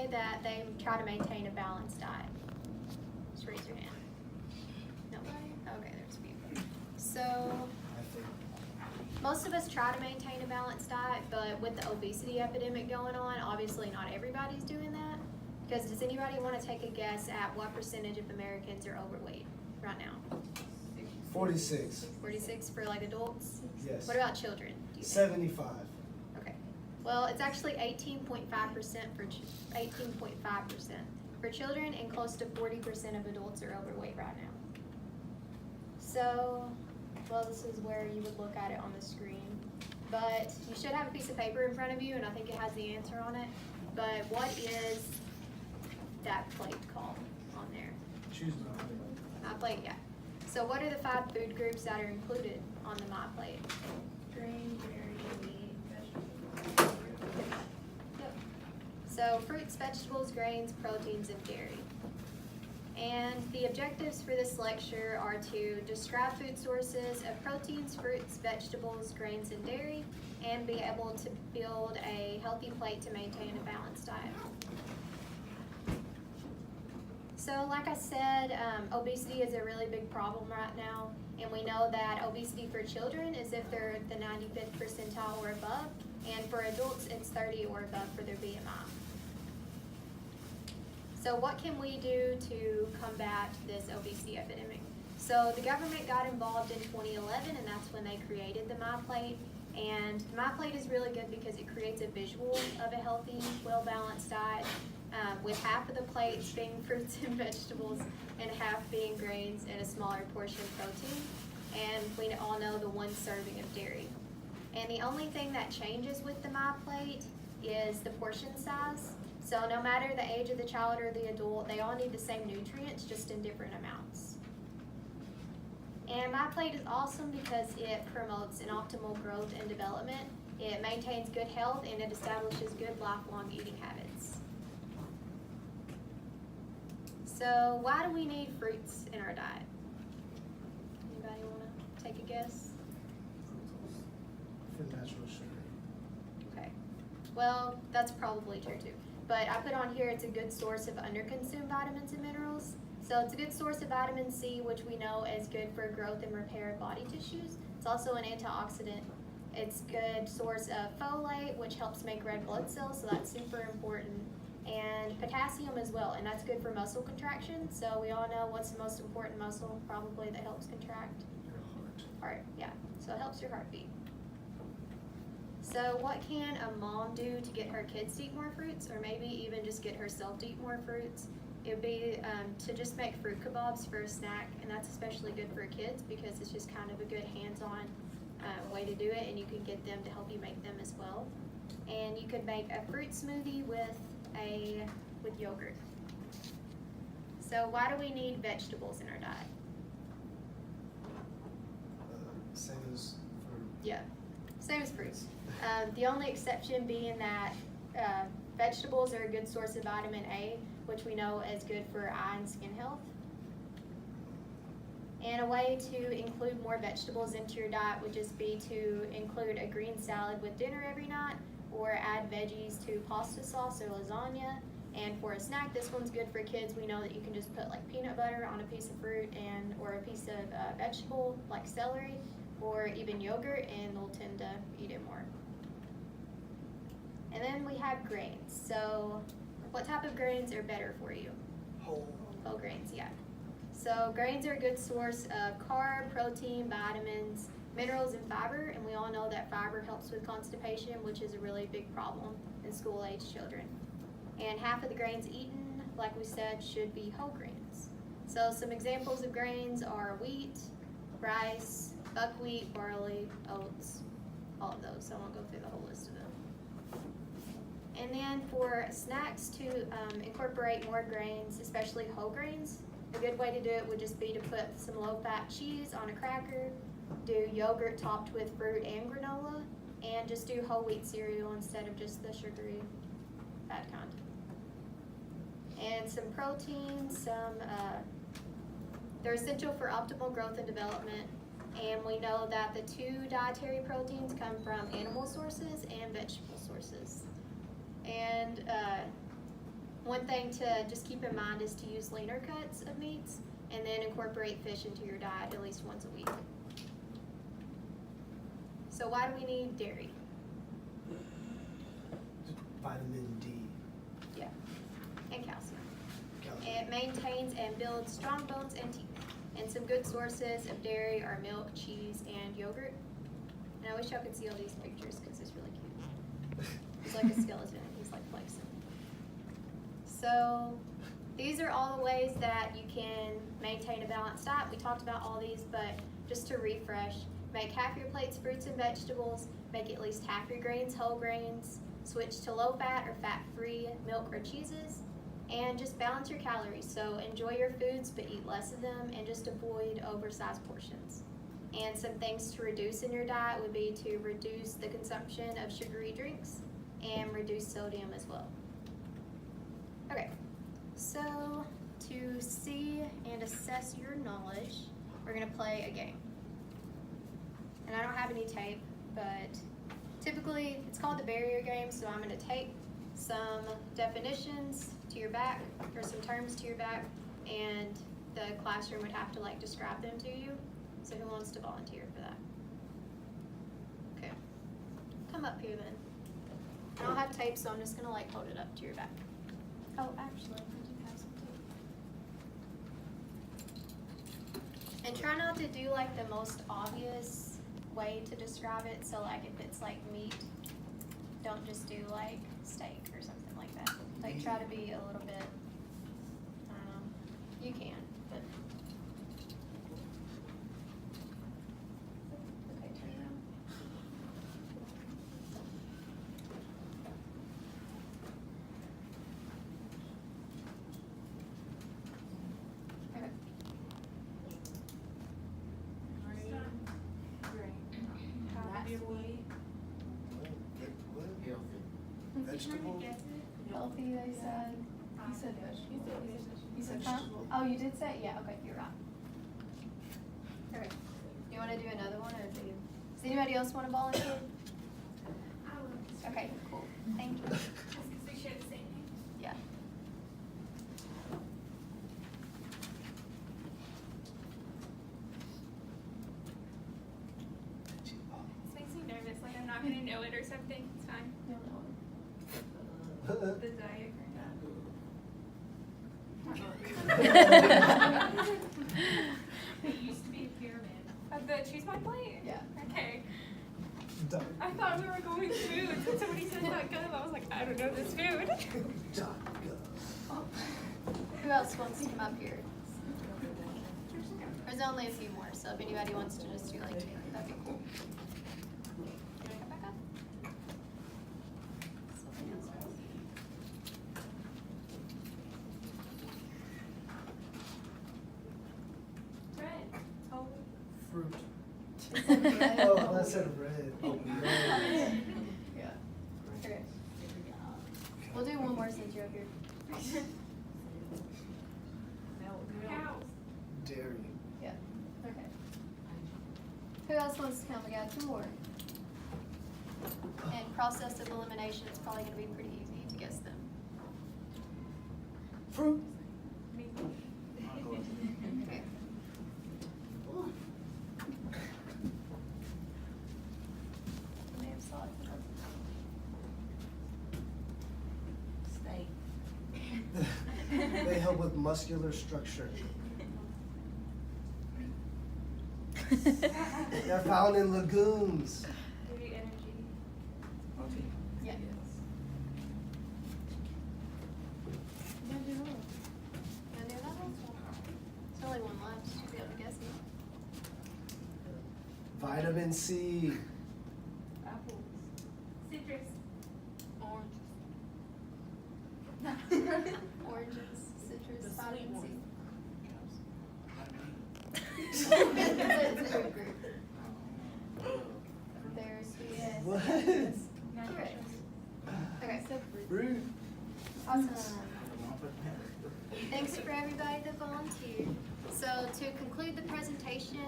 say that they try to maintain a balanced diet? Just raise your hand. Nobody? Okay, there's a few. So, most of us try to maintain a balanced diet, but with the obesity epidemic going on, obviously not everybody's doing that. Because does anybody want to take a guess at what percentage of Americans are overweight right now? 46. 46 for like adults? Yes. What about children? Do you think? 75. Okay. Well, it's actually 18.5% for 18.5% for children, and close to 40% of adults are overweight right now. So, well, this is where you would look at it on the screen. But you should have a piece of paper in front of you, and I think it has the answer on it. But what is that plate called on there? Choose my MyPlate, yeah. So what are the 5 food groups that are included on the MyPlate? Grain, dairy, meat, vegetables. Yep. So fruits, vegetables, grains, proteins, and dairy. And the objectives for this lecture are to describe food sources of proteins, fruits, vegetables, grains, and dairy, and be able to build a healthy plate to maintain a balanced diet. So like I said, obesity is a really big problem right now, and we know that obesity for children is if they're the 95th percentile or above, and for adults it's 30 or above for their BMI. So what can we do to combat this obesity epidemic? So the government got involved in 2011, and that's when they created the MyPlate. And the MyPlate is really good because it creates a visual of a healthy, well-balanced diet, with half of the plates being fruits and vegetables and half being grains and a smaller portion of protein. And we all know the 1 serving of dairy. And the only thing that changes with the MyPlate is the portion size. So no matter the age of the child or the adult, they all need the same nutrients, just in different amounts. And MyPlate is awesome because it promotes an optimal growth and development. It maintains good health, and it establishes good lifelong eating habits. So why do we need fruits in our diet? Anybody want to take a guess? for natural sugar. Okay. Well, that's probably true too. But I put on here it's a good source of underconsumed vitamins and minerals. So it's a good source of vitamin C, which we know is good for growth and repair of body tissues. It's also an antioxidant. It's a good source of folate, which helps make red blood cells, so that's super important. And potassium as well, and that's good for muscle contraction. So we all know what's the most important muscle probably that helps contract? Your heart. Heart, yeah. So it helps your heart beat. So what can a mom do to get her kids to eat more fruits, or maybe even just get herself to eat more fruits? It would be to just make fruit kebabs for a snack, and that's especially good for kids because it's just kind of a good hands-on way to do it, and you can get them to help you make them as well. And you could make a fruit smoothie with yogurt. So why do we need vegetables in our diet? Same as for Yeah, same as fruits. The only exception being that vegetables are a good source of vitamin A, which we know is good for eye and skin health. And a way to include more vegetables into your diet would just be to include a green salad with dinner every night, or add veggies to pasta sauce or lasagna. And for a snack, this one's good for kids. We know that you can just put like peanut butter on a piece of fruit or a piece of vegetable like celery, or even yogurt, and they'll tend to eat it more. And then we have grains. So what type of grains are better for you? whole. Whole grains, yeah. So grains are a good source of carb, protein, vitamins, minerals, and fiber, and we all know that fiber helps with constipation, which is a really big problem in school-age children. And half of the grains eaten, like we said, should be whole grains. So some examples of grains are wheat, rice, buckwheat, barley, oats, all of those. So I won't go through the whole list of them. And then for snacks, to incorporate more grains, especially whole grains, a good way to do it would just be to put some low-fat cheese on a cracker, do yogurt topped with fruit and granola, and just do whole wheat cereal instead of just the sugary fat kind. And some proteins, they're essential for optimal growth and development, and we know that the 2 dietary proteins come from animal sources and vegetable sources. And one thing to just keep in mind is to use leaner cuts of meats and then incorporate fish into your diet at least once a week. So why do we need dairy? Vitamin D. Yeah, and calcium. Calcium. It maintains and builds strong bones and teeth. And some good sources of dairy are milk, cheese, and yogurt. And I wish y'all could see all these pictures because it's really cute. He's like a skeleton. He's like flexing. So these are all the ways that you can maintain a balanced diet. We talked about all these, but just to refresh, make half your plates fruits and vegetables, make at least half your grains whole grains, switch to low fat or fat free milk or cheeses, and just balance your calories. So enjoy your foods but eat less of them and just avoid oversized portions. And some things to reduce in your diet would be to reduce the consumption of sugary drinks and reduce sodium as well. Okay, so to see and assess your knowledge, we're gonna play a game. And I don't have any tape, but typically it's called the barrier game, so I'm gonna tape some definitions to your back, or some terms to your back, and the classroom would have to like describe them to you. So who wants to volunteer for that? Okay, come up here then. I don't have tape, so I'm just gonna like hold it up to your back. Oh, actually, we do have some tape. And try not to do like the most obvious way to describe it. So like if it's like meat, don't just do like steak or something like that. Like try to be a little bit, you can, but. Okay, turn around. Okay. Vegetable. Healthy, they said. You said vegetable. You said Vegetable. Oh, you did say, yeah, okay, you're right. Okay, you wanna do another one, or do you, does anybody else wanna volunteer? Okay, cool, thank you. Just because we share the same name. Yeah. This makes me nervous, like I'm not gonna know it or something. It's fine. The diagram. It used to be a pyramid. Choose my plate? Yeah. Okay. I thought we were going foods, and somebody said .gov. I was like, I don't know this food. Who else wants to come up here? There's only a few more, so if anybody wants to just do like two, that'd be cool. You wanna come back up? Something else. Red. Oh. Fruit. Red. Oh, I said red. Oh, red. Yeah. Okay. We'll do one more since you're up here. Cows. Dairy. Yeah. Okay. Who else wants to come? We got two more. And process of elimination is probably gonna be pretty easy to guess them. Fruit. Okay. I may have saw it. They help with muscular structure. They're found in lagoons. Give you energy. Yeah. Gonna do that one? There's only one left. Should be able to guess it. Vitamin C. Apples. Citrus. Oranges, citrus, vitamin C. It's a good group. There's yes. What? Correct. Okay. Fruit. Awesome. Thanks for everybody that volunteered. So to conclude the presentation,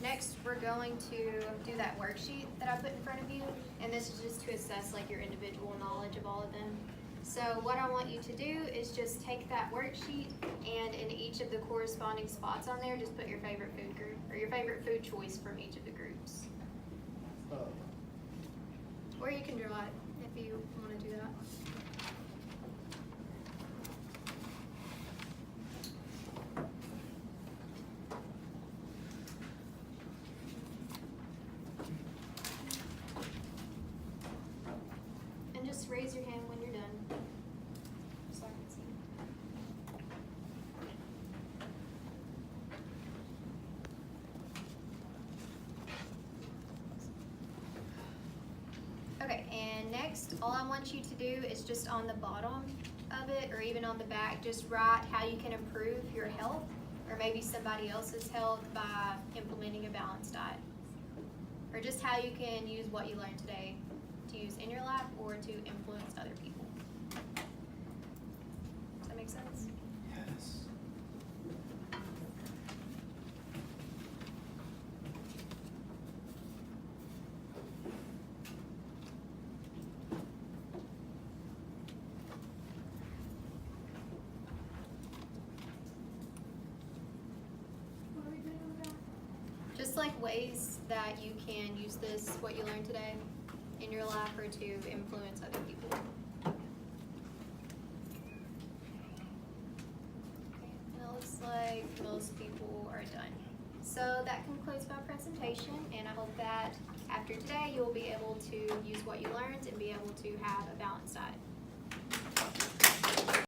next we're going to do that worksheet that I put in front of you, and this is just to assess like your individual knowledge of all of them. So what I want you to do is just take that worksheet and in each of the corresponding spots on there, just put your favorite food group or your favorite food choice from each of the groups. Oh. Or you can draw it if you want to do that. And just raise your hand when you're done, so I can see. Okay, and next, all I want you to do is just on the bottom of it, or even on the back, just write how you can improve your health, or maybe somebody else's health by implementing a balanced diet. Or just how you can use what you learned today to use in your life or to influence other people. Does that make sense? Yes. What are we doing with that? Just like ways that you can use this, what you learned today, in your life or to influence other people. Okay, and it looks like most people are done. So that concludes my presentation, and I hope that after today you'll be able to use what you learned and be able to have a balanced diet.